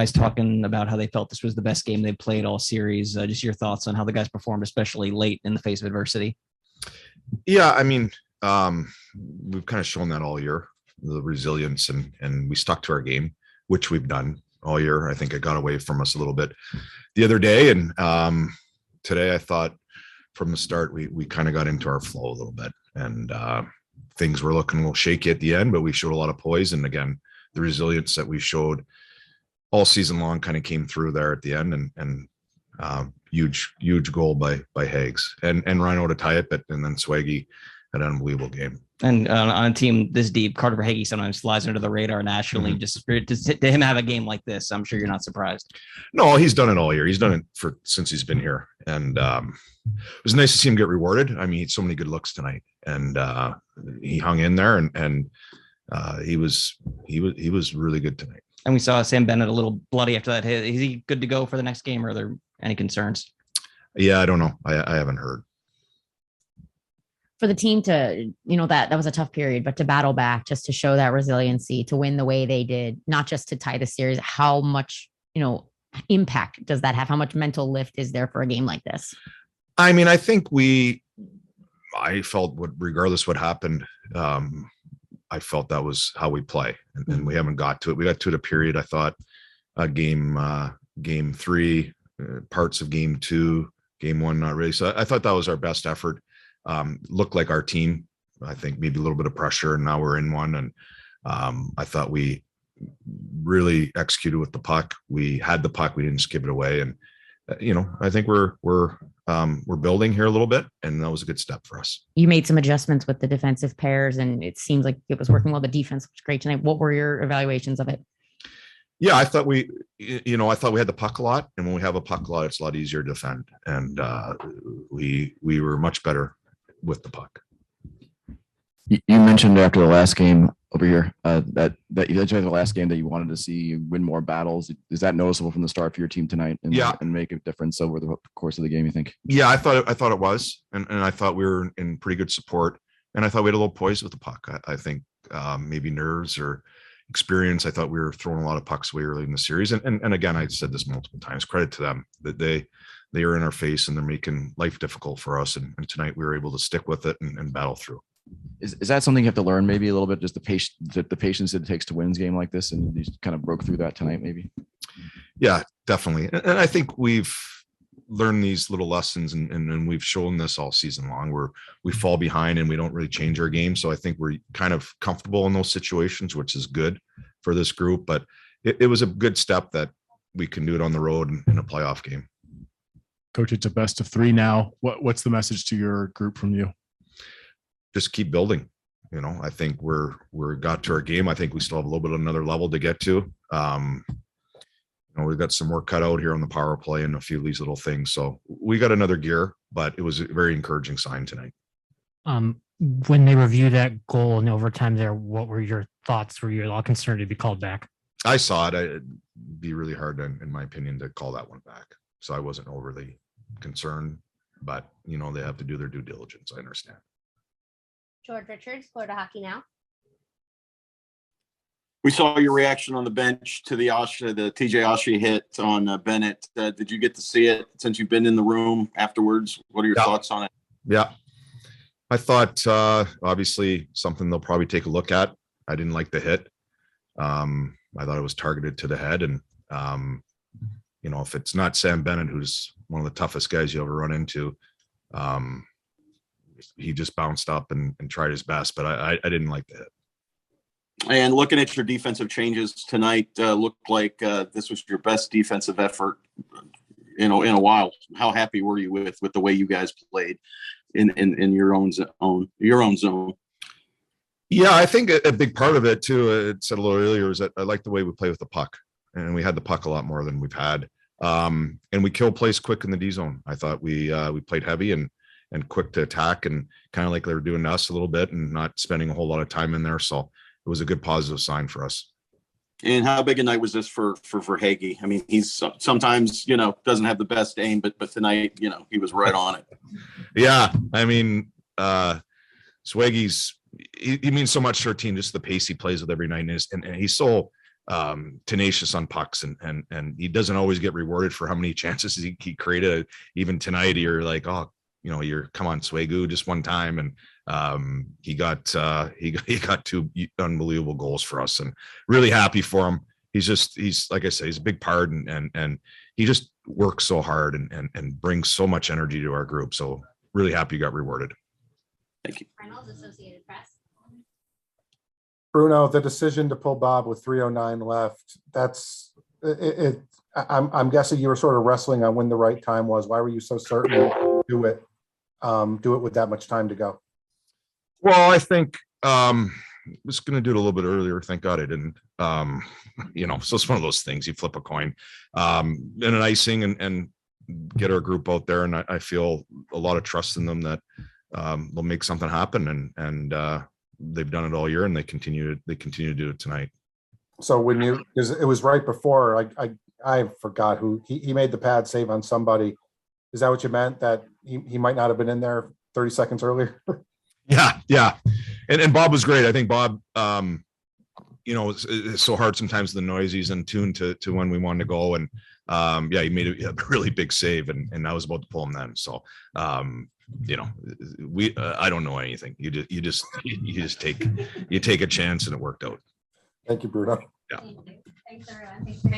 guys talking about how they felt this was the best game they've played all series. Just your thoughts on how the guys performed, especially late in the face of adversity. Yeah, I mean, we've kind of shown that all year, the resilience, and we stuck to our game, which we've done all year. I think it got away from us a little bit the other day, and today I thought from the start we kind of got into our flow a little bit, and things were looking a little shaky at the end, but we showed a lot of poise, and again, the resilience that we showed all season long kind of came through there at the end, and huge goal by Hags and Rhino to tie it, but and then Swaggy had an unbelievable game. And on a team this deep, Carter Verhaeghe sometimes flies under the radar nationally. Just to him have a game like this, I'm sure you're not surprised. No, he's done it all year. He's done it since he's been here, and it was nice to see him get rewarded. I mean, he had so many good looks tonight, and he hung in there, and he was really good tonight. And we saw Sam Bennett a little bloody after that hit. Is he good to go for the next game, or are there any concerns? Yeah, I don't know. I haven't heard. For the team to, that was a tough period, but to battle back, just to show that resiliency, to win the way they did, not just to tie the series, how much, impact does that have? How much mental lift is there for a game like this? I mean, I think I felt regardless what happened, I felt that was how we play, and we haven't got to it. We got to it a period. I thought game 3, parts of game 2, game 1, not really. So I thought that was our best effort. Looked like our team. I think maybe a little bit of pressure, and now we're in one. And I thought we really executed with the puck. We had the puck. We didn't just give it away. And I think we're building here a little bit, and that was a good step for us. You made some adjustments with the defensive pairs, and it seems like it was working well. The defense was great tonight. What were your evaluations of it? Yeah, I thought we had the puck a lot, and when we have a puck a lot, it's a lot easier to defend. And we were much better with the puck. You mentioned after the last game over here that you mentioned the last game that you wanted to see you win more battles. Is that noticeable from the start for your team tonight? And make a difference over the course of the game, you think? Yeah, I thought it was, and I thought we were in pretty good support, and I thought we had a little poise with the puck. I think maybe nerves or experience. I thought we were throwing a lot of pucks away early in the series, and again, I said this multiple times. Credit to them that they are in our face and they're making life difficult for us. And tonight we were able to stick with it and battle through. Is that something you have to learn maybe a little bit? Just the patience it takes to win a game like this, and you kind of broke through that tonight, maybe. Yeah, definitely. And I think we've learned these little lessons, and we've shown this all season long, where we fall behind and we don't really change our game. So I think we're kind of comfortable in those situations, which is good for this group. But it was a good step that we can do it on the road in a playoff game. Coach, it's a best of 3 now. What's the message to your group from you? Just keep building. I think we're got to our game. I think we still have a little bit of another level to get to. We've got some work cut out here on the power play and a few of these little things. So we got another gear, but it was a very encouraging sign tonight. When they review that goal in overtime there, what were your thoughts? Were you at all concerned to be called back? I saw it. It'd be really hard, in my opinion, to call that one back. So I wasn't overly concerned, but they have to do their due diligence. I understand. George Richards, Florida Hockey Now. We saw your reaction on the bench to the TJ Oshie hit on Bennett. Did you get to see it since you've been in the room afterwards? What are your thoughts on it? Yeah, I thought obviously something they'll probably take a look at. I didn't like the hit. I thought it was targeted to the head, and if it's not Sam Bennett, who's one of the toughest guys you ever run into, he just bounced up and tried his best, but I didn't like the hit. And looking at your defensive changes tonight, looked like this was your best defensive effort in a while. How happy were you with the way you guys played in your own zone? Yeah, I think a big part of it too, I said a little earlier, is that I like the way we play with the puck, and we had the puck a lot more than we've had. And we killed plays quick in the D zone. I thought we played heavy and quick to attack, and kind of like they were doing to us a little bit, and not spending a whole lot of time in there. So it was a good positive sign for us. And how big a night was this for Verhaeghe? I mean, he's sometimes, doesn't have the best aim, but tonight, he was right on it. Yeah. I mean, Swaggy's, he means so much to our team, just the pace he plays with every night. And he's so tenacious on pucks, and he doesn't always get rewarded for how many chances he created. Even tonight, you're like, oh, come on, Swaygu, just one time, and he got 2 unbelievable goals for us, and really happy for him. He's like I say, he's a big part, and he just works so hard and brings so much energy to our group. So really happy he got rewarded. Thank you. Reynolds, Associated Press. Bruno, the decision to pull Bob with 3:09 left, that's it. I'm guessing you were sort of wrestling on when the right time was. Why were you so certain to do it with that much time to go? Well, I think I was going to do it a little bit earlier. Thank God I didn't. So it's one of those things. You flip a coin, and an icing, and get our group out there. And I feel a lot of trust in them that they'll make something happen. And they've done it all year, and they continue to do it tonight. So because it was right before, I forgot who he made the pad save on somebody. Is that what you meant? That he might not have been in there 30 seconds earlier? Yeah. And Bob was great. I think Bob, it's so hard sometimes, the noise, he's in tune to when we wanted to go. And he made a really big save, and I was about to pull him then. So, I don't know anything. You just take a chance, and it worked out. Thank you, Bruno. Yeah. Thanks, everyone. Thanks for